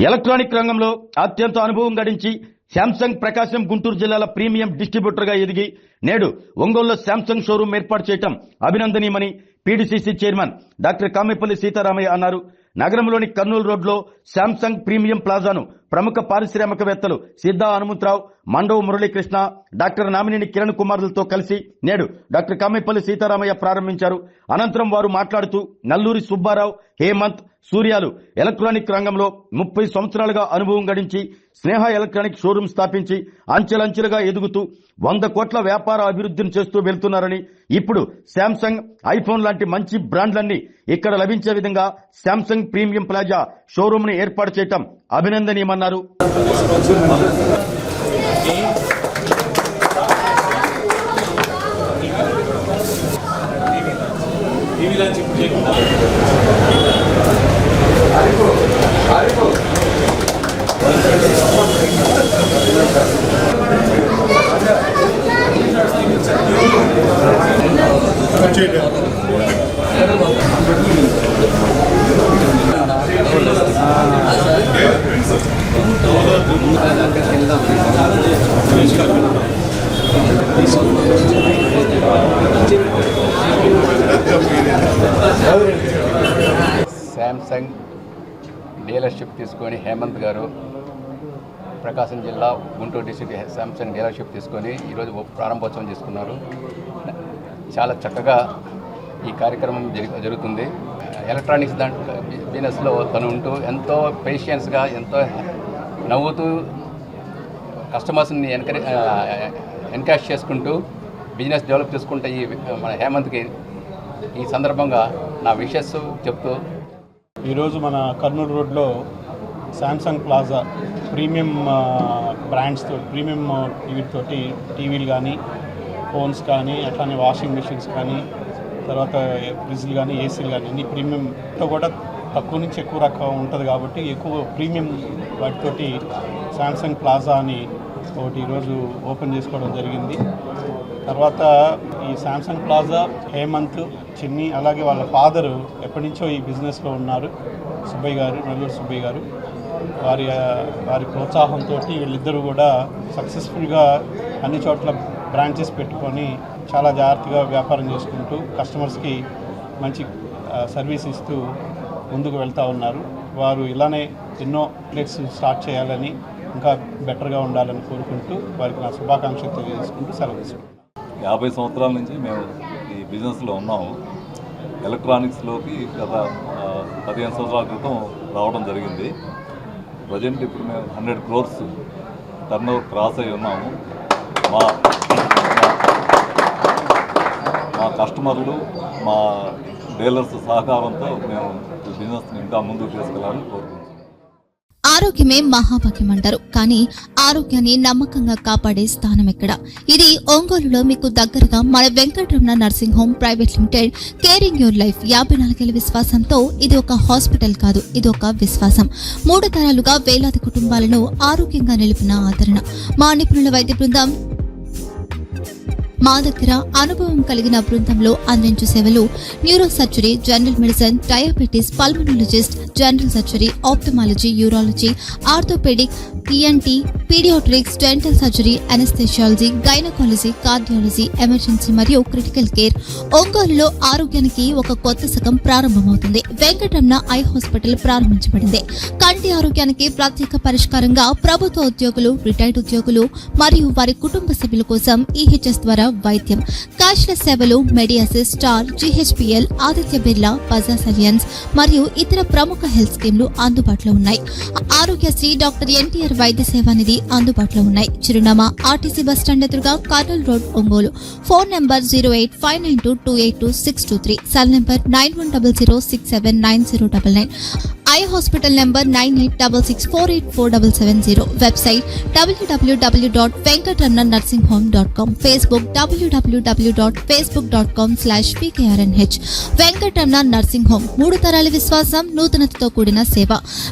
Electronic రంగంలో అత్యంత అనుభవం గడించి శాంసంగ్ ప్రకాశం గుంటూరు జిల్లాల ప్రీమియం డిస్ట్రిబ్యూటర్ గా ఎదిగి నేడు ఒంగోలులో శాంసంగ్ షోరూం ఏర్పాటు చేయడం అభినందనీయమని PDCC chairman doctor Kamepalli Seetharamaiah అన్నారు. నగరంలోని కర్నూలు రోడ్లో శాంసంగ్ ప్రీమియం ప్లాజాను ప్రముఖ పారిశ్రామికవేత్తలు సిద్ధా హనుమంతరావు, మండవ మురళీకృష్ణ, డాక్టర్ నామినేని కిరణ్ కుమార్లతో కలిసి నేడు డాక్టర్ కామెపల్లి సీతారామయ్య ప్రారంభించారు. అనంతరం వారు మాట్లాడుతూ నల్లూరి సుబ్బారావు, హేమంత్, సూర్యాలు ఎలక్ట్రానిక్ రంగంలో 30 సంవత్సరాలుగా అనుభవం గడించి స్నేహ ఎలక్ట్రానిక్ షోరూం స్థాపించి అంచెలంచెలుగా ఎదుగుతూ 100 కోట్ల వ్యాపార అభివృద్ధిని చేస్తూ వెళ్తున్నారని, ఇప్పుడు శాంసంగ్, ఐఫోన్ లాంటి మంచి బ్రాండ్లన్నీ ఇక్కడ లభించే విధంగా శాంసంగ్ ప్రీమియం ప్లాజా షోరూం ని ఏర్పాటు చేయటం అభినందనీయమన్నారు. శాంసంగ్ డీలర్షిప్ తీసుకొని హేమంత్ గారు ప్రకాశం జిల్లా గుంటూరు డిస్ట్రిక్ట్ శాంసంగ్ డీలర్షిప్ తీసుకొని ఈరోజు ప్రారంభోత్సవం చేసుకున్నారు. చాలా చక్కగా ఈ కార్యక్రమం జరుగుతుంది. ఎలక్ట్రానిక్స్ బిజినెస్లో తను ఉంటూ ఎంతో పేషియన్స్గా, ఎంతో నవ్వుతూ కస్టమర్స్ని ఎన్కరేజ్ చేసుకుంటూ బిజినెస్ డెవలప్ చేసుకుంటే ఈ మన హేమంత్కి ఈ సందర్భంగా నా విషెస్ చెప్తూ ఈరోజు మన కర్నూలు రోడ్లో శాంసంగ్ ప్లాజా ప్రీమియం బ్రాండ్స్తో, ప్రీమియం టీవీతోటి టీవీలు కానీ, ఫోన్స్ కానీ, అట్లానే వాషింగ్ మిషన్స్ కానీ, తర్వాత ఫ్రిడ్జ్లు కానీ, ఏసీలు కానీ అన్ని ప్రీమియంతో కూడా తక్కువ నుంచి ఎక్కువ రకం ఉంటుంది కాబట్టి ఎక్కువ ప్రీమియం వాటితోటి శాంసంగ్ ప్లాజా అని ఒకటి ఈరోజు ఓపెన్ చేసుకోవడం జరిగింది. తర్వాత ఈ శాంసంగ్ ప్లాజా హేమంత్, చిన్ని, అలాగే వాళ్ళ ఫాదరు ఎప్పటి నుంచో ఈ బిజినెస్లో ఉన్నారు, సుబ్బయ్య గారు, నల్లూరు సుబ్బయ్య గారు. వారి ప్రోత్సాహంతో వీళ్ళిద్దరూ కూడా సక్సెస్ఫుల్గా అన్ని చోట్ల బ్రాంచెస్ పెట్టుకొని చాలా జాగ్రత్తగా వ్యాపారం చేసుకుంటూ కస్టమర్స్కి మంచి సర్వీస్ ఇస్తూ ముందుకు వెళ్తూ ఉన్నారు. వారు ఇలానే ఎన్నో ప్లేట్స్ స్టార్ట్ చేయాలని, ఇంకా బెటర్గా ఉండాలని కోరుకుంటూ వారికి నా శుభాకాంక్షలు తెలియజేసుకుంటూ సెలవు తీసుకుంటాం. 50 సంవత్సరాల నుంచి మేము ఈ బిజినెస్లో ఉన్నాము. ఎలక్ట్రానిక్స్లోకి గత 15 సంవత్సరాల క్రితం రావడం జరిగింది. ప్రజెంట్ ఇప్పుడు మేము 100 crores టర్న్ ఓవర్ క్రాస్ అయి ఉన్నాము. మా కస్టమర్లు, మా డీలర్స్ సహకారంతో మేము బిజినెస్ని ఇంకా ముందుకు తీసుకెళ్లాలని కోరుకుంటున్నాం. ఆరోగ్యమే మహాభాగ్యం అంటారు, కానీ ఆరోగ్యాన్ని నమ్మకంగా కాపాడే స్థానం ఎక్కడ? ఇది ఒంగోలులో మీకు దగ్గరగా మన Venkataramana nursing home private limited. Caring your life 54 ఏళ్ల విశ్వాసంతో ఇది ఒక హాస్పిటల్ కాదు, ఇది ఒక విశ్వాసం. 3 తరాలుగా వేలాది కుటుంబాలను ఆరోగ్యంగా నిలిపిన ఆదరణ. మా నిపుణుల వైద్య బృందం మా దగ్గర అనుభవం కలిగిన బృందంలో అందించే సేవలు neuro surgery, general medicine, diabetes, pulmonologist, general surgery, ophthalmology, urology, orthopaedic, ENT, paediatrics, dental surgery, anaesthesiology, gynaecology, cardiology, emergency మరియు క్రిటికల్ కేర్. ఒంగోలులో ఆరోగ్యానికి ఒక కొత్త శకం ప్రారంభమవుతుంది. వెంకటరమణ ఐ హాస్పిటల్ ప్రారంభించబడింది. కంటి ఆరోగ్యానికి ప్రత్యేక పరిష్కారంగా ప్రభుత్వ ఉద్యోగులు, రిటైర్డ్ ఉద్యోగులు మరియు వారి కుటుంబ సభ్యుల కోసం ఈహెచ్ఎస్ ద్వారా వైద్యం, క్యాష్లెస్ సేవలు, మెడియాసిస్, స్టార్, జీహెచ్పీఎల్, ఆదిత్య బిర్లా, బజాజ్ అలియన్స్ మరియు ఇతర ప్రముఖ హెల్త్ స్కీమ్లు అందుబాటులో ఉన్నాయి. ఆరోగ్యశ్రీ, డాక్టర్ ఎన్టీఆర్ వైద్య సేవా నిధి అందుబాటులో ఉన్నాయి. చిరునామా ఆర్టీసీ బస్టాండ్ ఎదురుగా, Kurnool road, Ongole. Phone number 08592282623, cell number 9100679099. Eye hospital number 9866484770. Website www.venkatramananursinghome.com. Facebook www.facebook.com/pkrnh. Venkataramana nursing home, 3 తరాల విశ్వాసం, నూతనతతో కూడిన సేవ.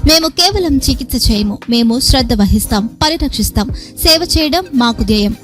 మేము కేవలం చికిత్స చేయము, మేము శ్రద్ధ వహిస్తాం, పరిరక్షిస్తాం. సేవ చేయడం మాకు ధ్యేయం.